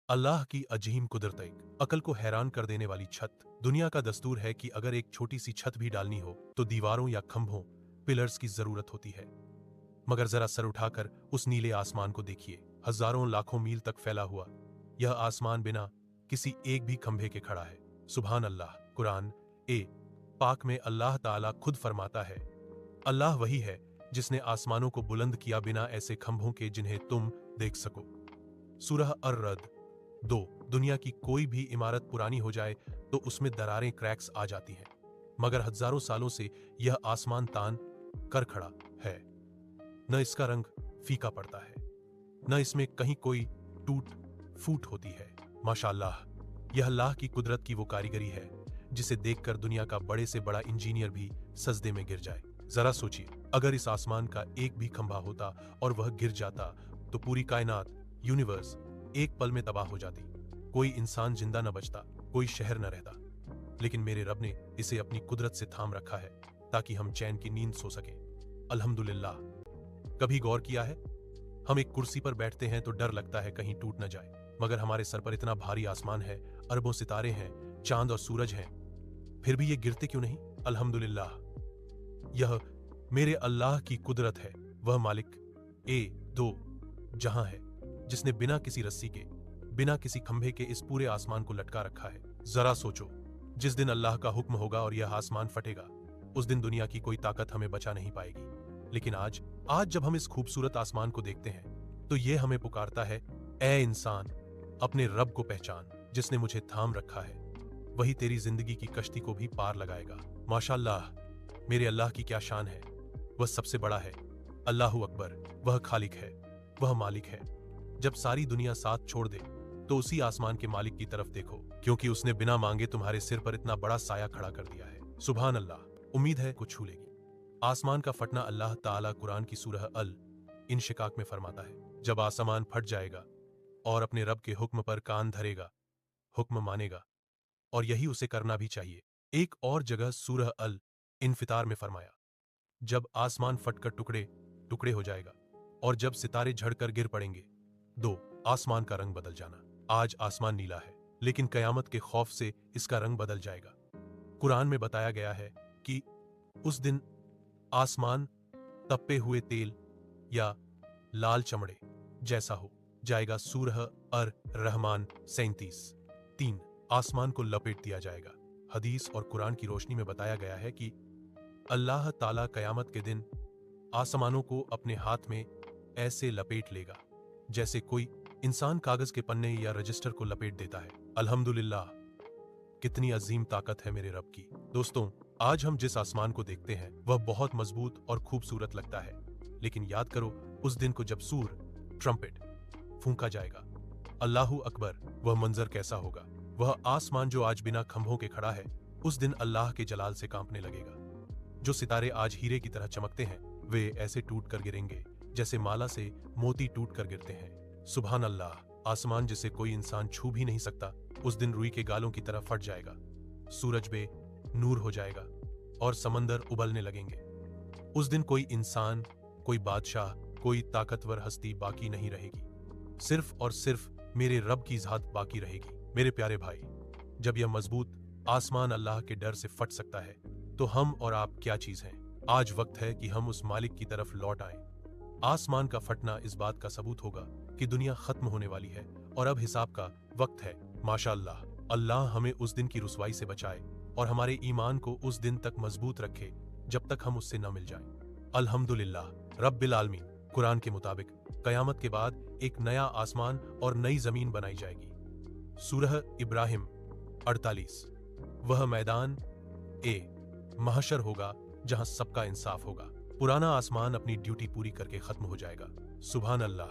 अल्लाह की अजीम कुदरत, अकल को हैरान कर देने वाली छत। दुनिया का दस्तूर है कि अगर एक छोटी सी छत भी डालनी हो तो दीवारों या खंभों, पिलर्स की जरूरत होती है। मगर जरा सर उठाकर उस नीले आसमान को देखिए, हजारों लाखों मील तक फैला हुआ। यह आसमान बिना किसी एक भी खंभे के खड़ा है। सुभान अल्लाह। कुरान ए पाक में अल्लाह ताला खुद फरमाता है, अल्लाह वही है जिसने आसमानों को बुलंद किया बिना ऐसे खंभों के जिन्हें तुम देख सको। सूरह अर-रद 2। दुनिया की कोई भी इमारत पुरानी हो जाए तो उसमें दरारें, क्रैक्स आ जाती हैं, मगर हजारों सालों से यह आसमान तान कर खड़ा है। न इसका रंग फीका पड़ता है, न इसमें कहीं कोई टूट फूट होती है। माशाअल्लाह, यह अल्लाह की कुदरत की वो कारीगरी है जिसे देखकर दुनिया का बड़े से बड़ा इंजीनियर भी सजदे में गिर जाए। जरा सोचिए, अगर इस आसमान का एक भी खंभा होता और वह गिर जाता तो पूरी कायनात, यूनिवर्स एक पल में तबाह हो जाती। कोई इंसान जिंदा न बचता, कोई शहर न रहता। लेकिन मेरे रब ने इसे अपनी कुदरत से थाम रखा है ताकि हम चैन की नींद सो सके। अल्हम्दुलिल्लाह। कभी गौर किया है, हम एक कुर्सी पर बैठते हैं तो डर लगता है कहीं टूट न जाए, मगर हमारे सर पर इतना भारी आसमान है, अरबों सितारे हैं, चांद और सूरज हैं, फिर भी ये गिरते क्यों नहीं? अल्हम्दुलिल्लाह। यह मेरे अल्लाह की कुदरत है, वह मालिक ए दो जहां है, जिसने बिना किसी रस्सी के, बिना किसी खंभे के इस पूरे आसमान को लटका रखा है। जरा सोचो, जिस दिन अल्लाह का हुक्म होगा और यह आसमान फटेगा, उस दिन दुनिया की कोई ताकत हमें बचा नहीं पाएगी। लेकिन आज जब हम इस खूबसूरत आसमान को देखते हैं तो यह हमें पुकारता है, ए इंसान, अपने रब को पहचान जिसने मुझे थाम रखा है। वही तेरी जिंदगी की कश्ती को भी पार लगाएगा। माशाअल्लाह, मेरे अल्लाह की क्या शान है। वह सबसे बड़ा है। अल्लाहू अकबर। वह खालिक है, वह मालिक है। जब सारी दुनिया साथ छोड़ दे तो उसी आसमान के मालिक की तरफ देखो, क्योंकि उसने बिना मांगे तुम्हारे सिर पर इतना बड़ा साया खड़ा कर दिया है। सुभान अल्लाह। उम्मीद है कुछ छू लेगी। आसमान का फटना अल्लाह ताला कुरान की सूरह अल इंशिकाक में फरमाता है, जब आसमान फट जाएगा और अपने रब के हुक्म पर कान धरेगा, हुक्म मानेगा, और यही उसे करना भी चाहिए। एक और जगह सूरह अल इन्फितार में फरमाया, जब आसमान फटकर टुकड़े टुकड़े हो जाएगा और जब सितारे झड़कर गिर पड़ेंगे। 2। आसमान का रंग बदल जाना। आज आसमान नीला है, लेकिन कयामत के खौफ से इसका रंग बदल जाएगा। कुरान में बताया गया है कि उस दिन आसमान तपे हुए तेल या लाल चमड़े जैसा हो जाएगा। सूरह अर रहमान 37। 3। आसमान को लपेट दिया जाएगा। हदीस और कुरान की रोशनी में बताया गया है कि अल्लाह ताला कयामत के दिन आसमानों को अपने हाथ में ऐसे लपेट लेगा जैसे कोई इंसान कागज के पन्ने या रजिस्टर को लपेट देता है। अल्हम्दुलिल्लाह, कितनी अजीम ताकत है मेरे रब की। दोस्तों, आज हम जिस आसमान को देखते हैं वह बहुत मजबूत और खूबसूरत लगता है, लेकिन याद करो उस दिन को जब सूर, ट्रम्पेट फूंका जाएगा, अल्लाहू अकबर, वह मंजर कैसा होगा। वह आसमान जो आज बिना खंभों के खड़ा है, उस दिन अल्लाह के जलाल से कांपने लगेगा। जो सितारे आज हीरे की तरह चमकते हैं, वे ऐसे टूट कर गिरेंगे जैसे माला से मोती टूट कर गिरते हैं। सुभान अल्लाह। आसमान जिसे कोई इंसान छू भी नहीं सकता, उस दिन रुई के गालों की तरह फट जाएगा। सूरज बे नूर हो जाएगा और समंदर उबलने लगेंगे। उस दिन कोई इंसान, कोई बादशाह, कोई ताकतवर हस्ती बाकी नहीं रहेगी। सिर्फ और सिर्फ मेरे रब की ज़ात बाकी रहेगी। मेरे प्यारे भाई, जब यह मजबूत आसमान अल्लाह के डर से फट सकता है, तो हम और आप क्या चीज हैं। आज वक्त है कि हम उस मालिक की तरफ लौट आएं। आसमान का फटना इस बात का सबूत होगा कि दुनिया खत्म होने वाली है और अब हिसाब का वक्त है। माशाअल्लाह, अल्लाह हमें उस दिन की रुसवाई से बचाए और हमारे ईमान को उस दिन तक मजबूत रखे जब तक हम उससे न मिल जाएं। अल्हम्दुलिल्लाह रब्बिल आलमीन। कुरान के मुताबिक कयामत के बाद एक नया आसमान और नई जमीन बनाई जाएगी। सूरह इब्राहिम 48। वह मैदान ए महशर होगा जहां सबका इंसाफ होगा। पुराना आसमान अपनी ड्यूटी पूरी करके खत्म हो जाएगा। सुभान अल्लाह।